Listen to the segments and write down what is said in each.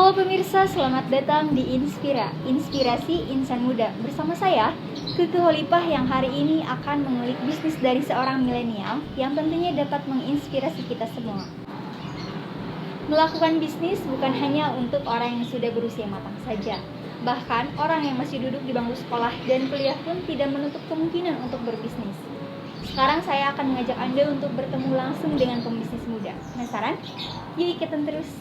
Halo pemirsa, selamat datang di Inspira, Inspirasi Insan Muda. Bersama saya, Keke Holipah yang hari ini akan mengulik bisnis dari seorang milenial yang tentunya dapat menginspirasi kita semua. Melakukan bisnis bukan hanya untuk orang yang sudah berusia matang saja. Bahkan orang yang masih duduk di bangku sekolah dan kuliah pun tidak menutup kemungkinan untuk berbisnis. Sekarang saya akan mengajak Anda untuk bertemu langsung dengan pembisnis muda. Penasaran? Yuk ikutin terus.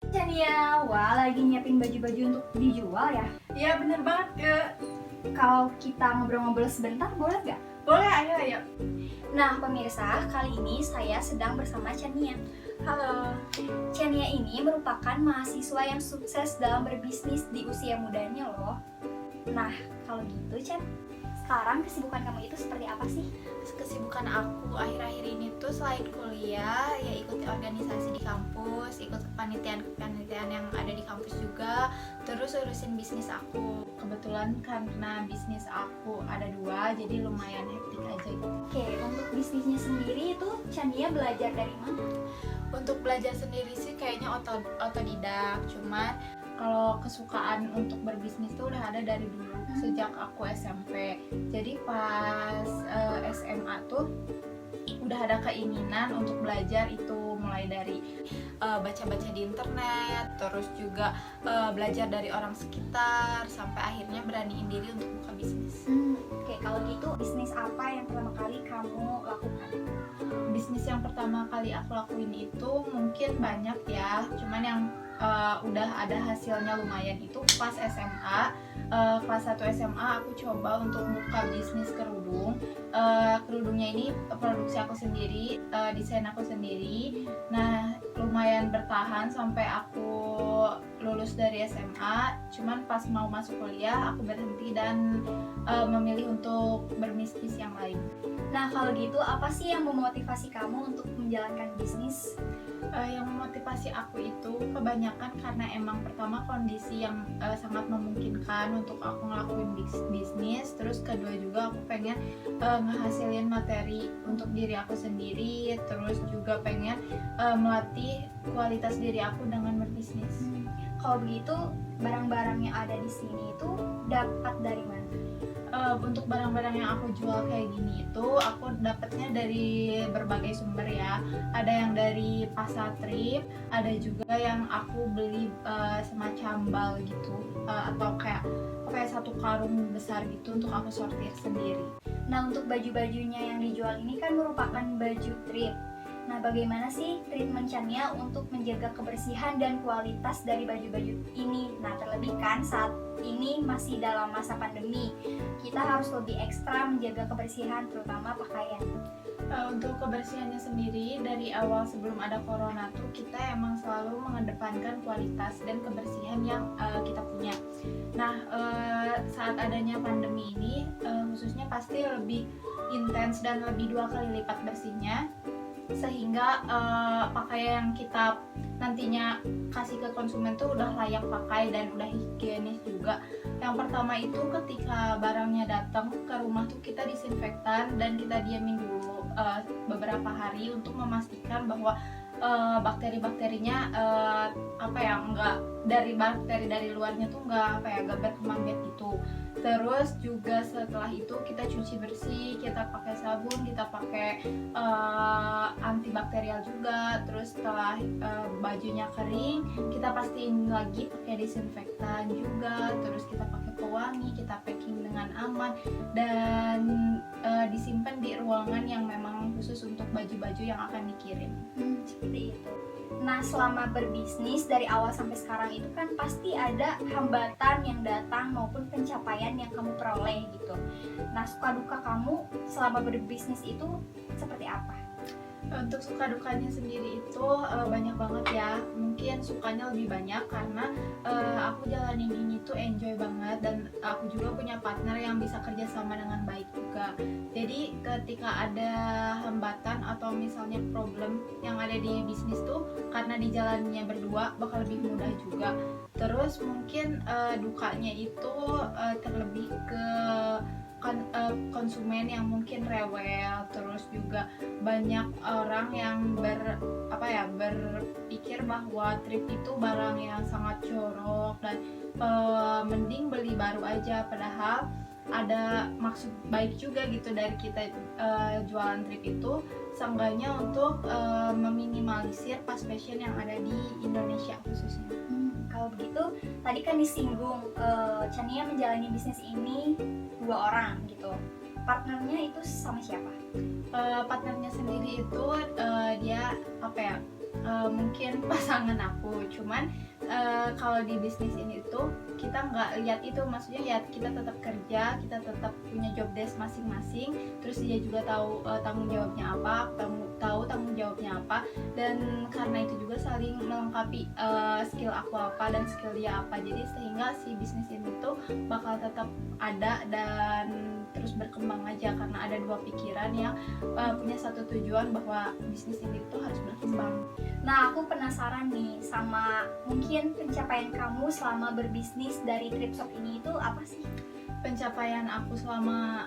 Chania, wah lagi nyiapin baju-baju untuk dijual ya? Iya bener banget ke. Kalau kita ngobrol-ngobrol sebentar boleh nggak? Boleh, ayo. Nah pemirsa, kali ini saya sedang bersama Chania. Halo. Chania ini merupakan mahasiswa yang sukses dalam berbisnis di usia mudanya loh. Nah kalau gitu Chan, sekarang kesibukan kamu itu seperti apa sih? Kesibukan aku akhir-akhir ini tuh selain kuliah ya ikuti organisasi di kampus, ikut kepanitiaan yang ada di kampus juga, terus urusin bisnis aku. Kebetulan karena bisnis aku ada 2, jadi lumayan hektik aja gitu. Oke, untuk bisnisnya sendiri itu Chania belajar dari mana? Untuk belajar sendiri sih kayaknya otodidak, cuman kalau kesukaan untuk berbisnis tuh udah ada dari dulu sejak aku SMP. Jadi pas SMA tuh udah ada keinginan untuk belajar itu, mulai dari baca-baca di internet, terus juga belajar dari orang sekitar, sampai akhirnya beraniin diri untuk buka bisnis. Oke, kalau gitu bisnis apa yang pertama kali kamu lakukan? Bisnis yang pertama kali aku lakuin itu mungkin banyak ya, cuman yang udah ada hasilnya lumayan itu pas SMA. Kelas 1 SMA aku coba untuk buka bisnis kerudung. Kerudungnya ini produksi aku sendiri, desain aku sendiri. Nah lumayan bertahan sampai aku lulus dari SMA. Cuman pas mau masuk kuliah aku berhenti dan memilih untuk berbisnis yang lain. Nah kalau gitu apa sih yang memotivasi kamu untuk menjalankan bisnis? Yang memotivasi aku itu kebanyakan karena emang pertama kondisi yang sangat memungkinkan untuk aku ngelakuin bisnis. Terus kedua juga aku pengen ngehasilin materi untuk diri aku sendiri. Terus juga pengen melatih kualitas diri aku dengan berbisnis. Kalau begitu barang-barang yang ada di sini itu dapat dari mana? Untuk barang-barang yang aku jual kayak gini itu aku dapatnya dari berbagai sumber ya. Ada yang dari pasar trip, ada juga yang aku beli semacam bal gitu, atau kayak satu karung besar gitu untuk aku sortir sendiri. Nah untuk baju-bajunya yang dijual ini kan merupakan baju trip. Nah bagaimana sih treatment Chania untuk menjaga kebersihan dan kualitas dari baju-baju ini? Nah terlebih kan saat ini masih dalam masa pandemi, kita harus lebih ekstra menjaga kebersihan terutama pakaian. Untuk kebersihannya sendiri dari awal sebelum ada corona tuh kita emang selalu mengedepankan kualitas dan kebersihan yang kita punya. Nah saat adanya pandemi ini khususnya pasti lebih intens dan lebih 2 kali lipat bersihnya, sehingga pakaian yang kita nantinya kasih ke konsumen tuh udah layak pakai dan udah higienis juga. Yang pertama itu ketika barangnya datang ke rumah tuh kita disinfektan dan kita diamin dulu beberapa hari untuk memastikan bahwa bakteri-bakterinya enggak dari bakteri dari luarnya tuh enggak berkembang biak gitu. Terus juga setelah itu kita cuci bersih, kita pakai sabun, kita pakai antibakterial juga. Terus setelah bajunya kering, kita pastiin lagi pakai disinfektan juga. Terus kita pakai pewangi, kita packing dengan aman dan disimpan di ruangan yang memang khusus untuk baju-baju yang akan dikirim. Seperti itu. Nah selama berbisnis dari awal sampai sekarang itu kan pasti ada hambatan yang datang maupun pencapaian yang kamu peroleh gitu. Nah suka duka kamu selama berbisnis itu seperti apa? Untuk suka dukanya sendiri itu banyak banget ya. Mungkin sukanya lebih banyak karena aku jalanin ini tuh enjoy banget dan aku juga punya partner yang bisa kerja sama dengan baik juga. Jadi ketika ada hambatan atau misalnya problem yang ada di bisnis tuh karena dijalaninya berdua bakal lebih mudah juga. Terus mungkin dukanya itu terlebih ke konsumen yang mungkin rewel, terus juga banyak orang yang berpikir bahwa trip itu barang yang sangat jorok dan mending beli baru aja, padahal ada maksud baik juga gitu dari kita jualan trip itu, seenggaknya untuk meminimalisir fast fashion yang ada di Indonesia khususnya. Kalau begitu, tadi kan disinggung Chania menjalani bisnis ini 2 orang gitu. Partnernya itu sama siapa? Partnernya sendiri itu dia mungkin pasangan aku, cuman kalau di bisnis ini tuh kita nggak lihat itu, maksudnya ya kita tetap kerja, kita tetap punya job desk masing-masing, terus dia juga tahu tanggung jawabnya apa, tahu tanggung jawabnya apa, dan karena itu juga saling melengkapi skill aku apa dan skill dia apa, jadi sehingga si bisnis ini tuh bakal tetap ada dan terus berkembang aja, karena ada dua pikiran yang punya satu tujuan bahwa bisnis ini tuh harus berkembang. Nah, aku penasaran nih sama mungkin pencapaian kamu selama berbisnis dari Tripshop ini itu apa sih? Pencapaian aku selama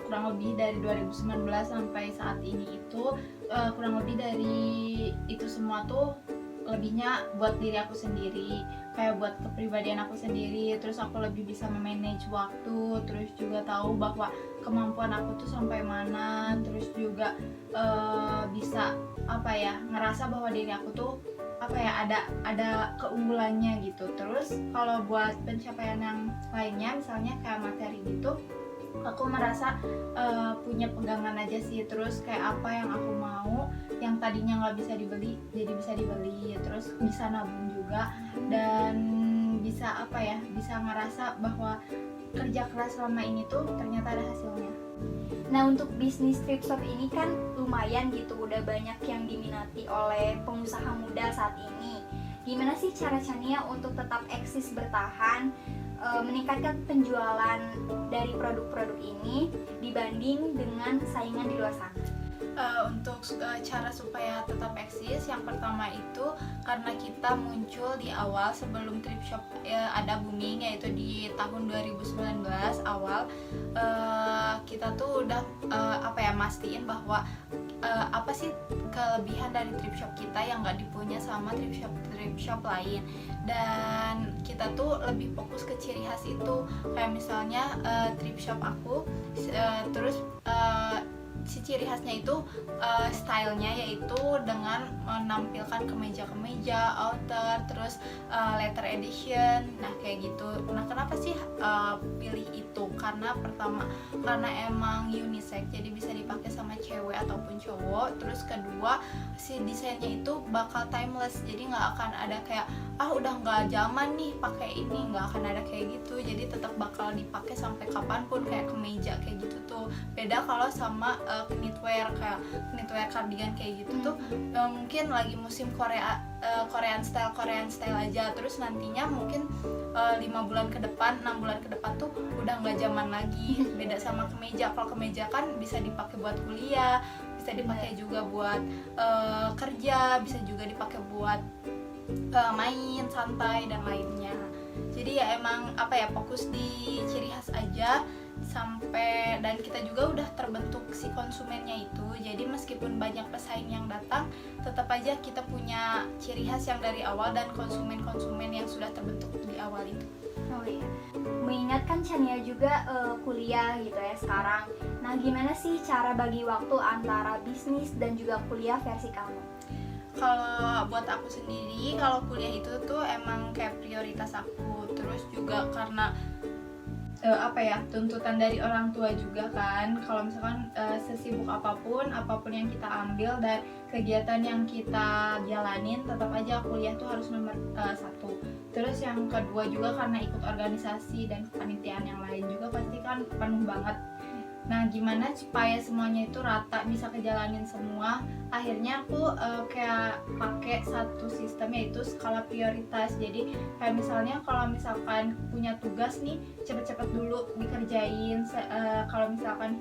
kurang lebih dari 2019 sampai saat ini itu kurang lebih dari itu semua tuh lebihnya buat diri aku sendiri, kayak buat kepribadian aku sendiri, terus aku lebih bisa memanage waktu, terus juga tahu bahwa kemampuan aku tuh sampai mana, terus juga bisa ngerasa bahwa diri aku tuh ada keunggulannya gitu. Terus kalau buat pencapaian yang lainnya, misalnya kayak materi gitu, aku merasa punya pegangan aja sih, terus kayak apa yang aku mau yang tadinya nggak bisa dibeli jadi bisa dibeli, terus bisa nabung juga, dan bisa bisa ngerasa bahwa kerja keras selama ini tuh ternyata ada hasilnya. Nah, untuk bisnis Tripshop ini kan lumayan gitu, udah banyak yang diminati oleh pengusaha muda saat ini. Gimana sih cara Chania untuk tetap eksis bertahan, meningkatkan penjualan dari produk-produk ini dibanding dengan saingan di luar sana? Untuk cara supaya tetap eksis, yang pertama itu karena kita muncul di awal sebelum Tripshop ada booming, yaitu di tahun 2019 awal, kita tuh udah mastiin bahwa apa sih kelebihan dari Tripshop kita yang nggak dipunya sama Tripshop lain, dan kita tuh lebih fokus ke ciri khas itu, kayak misalnya Tripshop aku terus si ciri khasnya itu stylenya yaitu dengan menampilkan kemeja-kemeja, outer, terus leather edition, nah kayak gitu. Nah, kenapa sih pilih itu? Karena pertama, karena emang unisex, jadi bisa dipakai sama cewek ataupun cowok. Terus kedua, si desainnya itu bakal timeless, jadi nggak akan ada kayak udah nggak zaman nih pakai ini, nggak akan ada kayak gitu, jadi tetap bakal dipakai sampai kapanpun, kayak kemeja kayak gitu tuh. Beda kalau sama knitwear, kayak knitwear cardigan kayak gitu tuh mungkin lagi musim Korean style aja, terus nantinya mungkin 5 bulan ke depan, 6 bulan ke depan tuh udah nggak zaman lagi. Beda sama kemeja, kalau kemeja kan bisa dipakai buat kuliah, bisa dipakai juga buat kerja, bisa juga dipakai buat main santai dan lainnya. Jadi ya emang fokus di ciri khas aja sampai, dan kita juga udah terbentuk si konsumennya itu, jadi meskipun banyak pesaing yang datang, tetap aja kita punya ciri khas yang dari awal dan konsumen yang sudah terbentuk di awal itu. Oh iya, mengingatkan Chania juga kuliah gitu ya sekarang. Nah, gimana sih cara bagi waktu antara bisnis dan juga kuliah versi kamu? Kalau buat aku sendiri, kalau kuliah itu tuh emang kayak prioritas aku, terus juga karena tuntutan dari orang tua juga kan. Kalau misalkan sesibuk apapun yang kita ambil dan kegiatan yang kita jalanin, tetap aja kuliah tuh harus nomor 1. Terus yang kedua juga karena ikut organisasi dan kepanitiaan yang lain juga pasti kan penuh banget. Nah, gimana supaya semuanya itu rata, bisa kejalanin semua? Akhirnya aku kayak pakai satu sistem, yaitu skala prioritas. Jadi kayak misalnya kalau misalkan punya tugas nih, cepet-cepet dulu dikerjain. Kalau misalkan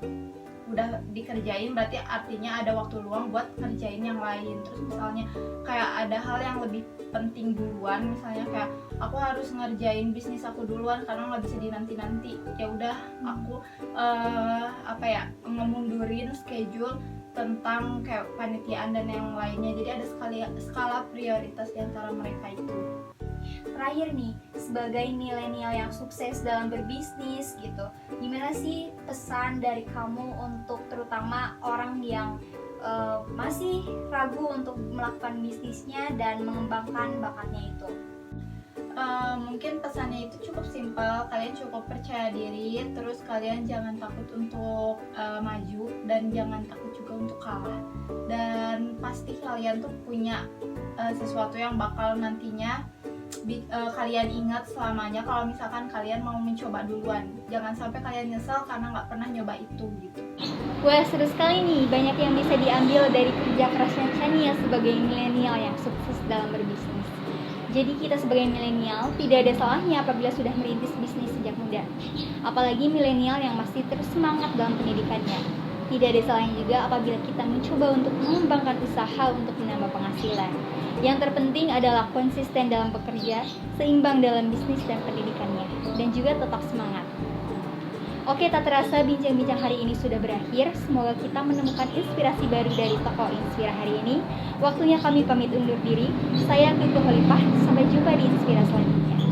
udah dikerjain, berarti artinya ada waktu luang buat kerjain yang lain. Terus misalnya kayak ada hal yang lebih penting duluan, misalnya kayak aku harus ngerjain bisnis aku duluan karena nggak bisa dinanti-nanti. Ya udah aku ngemundurin schedule tentang kayak panitiaan dan yang lainnya. Jadi ada skala prioritas di antara mereka itu. Terakhir nih, sebagai milenial yang sukses dalam berbisnis gitu, gimana sih pesan dari kamu untuk terutama orang yang masih ragu untuk melakukan bisnisnya dan mengembangkan bakatnya itu? Mungkin pesannya itu cukup simpel, kalian cukup percaya diri, terus kalian jangan takut untuk maju dan jangan takut juga untuk kalah, dan pasti kalian tuh punya sesuatu yang bakal nantinya kalian ingat selamanya kalau misalkan kalian mau mencoba duluan. Jangan sampai kalian nyesel karena nggak pernah nyoba itu gitu. Wah, seru sekali nih, banyak yang bisa diambil dari kerja kerasnya Chania sebagai milenial yang sukses dalam berbisnis. Jadi kita sebagai milenial tidak ada salahnya apabila sudah merintis bisnis sejak muda. Apalagi milenial yang masih terus semangat dalam pendidikannya. Tidak ada salahnya juga apabila kita mencoba untuk mengembangkan usaha untuk menambah penghasilan. Yang terpenting adalah konsisten dalam bekerja, seimbang dalam bisnis dan pendidikannya, dan juga tetap semangat. Oke, tak terasa bincang-bincang hari ini sudah berakhir. Semoga kita menemukan inspirasi baru dari tokoh Inspira hari ini. Waktunya kami pamit undur diri. Saya Kuku Holipah. Sampai jumpa di Inspira selanjutnya.